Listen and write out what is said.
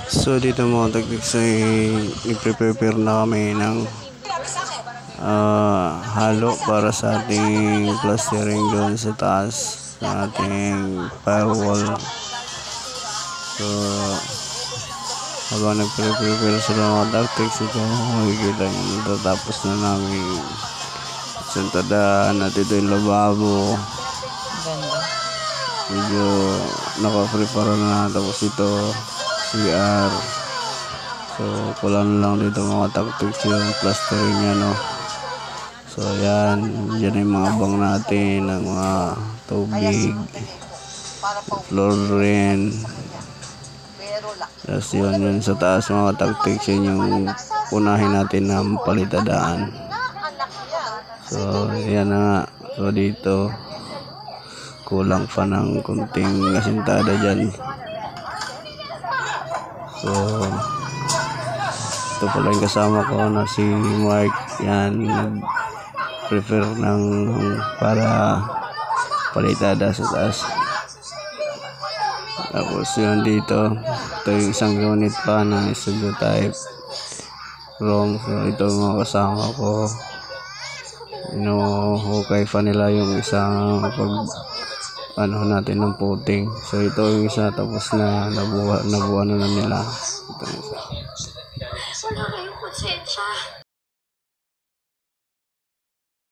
So dito mga tagtiks ay i-prepare na kami ng halo para sa ating plastering doon sa taas sa ating firewall. So habang nag-prepare sila mga tagtiks, ito makikita nyo natatapos na namin sentadaan at ito yung lababo. Ganda. Medyo naka-prepare na, tapos ito CR. So kulang lang dito mga tactics yung plastering niya, no. So yan yung mga bang natin ng mga tubig, floor rin. Tapos yun sa taas mga tactics, yun yung unahin natin na palitadaan. So yan na nga. So dito kulang pa ng kunting asintada dyan. So ito pala yung kasama ko na si Mark. Yan, nag-prepare ng para palitada sa taas. Tapos yun dito, ito yung isang unit pa na studio type ROM. So ito yung mga kasama ko. Hukay pa nila yung isang natin ng puting. So ito yung isa, tapos na nabuha na nila. Ito yung isa. Wala kayong konsensya.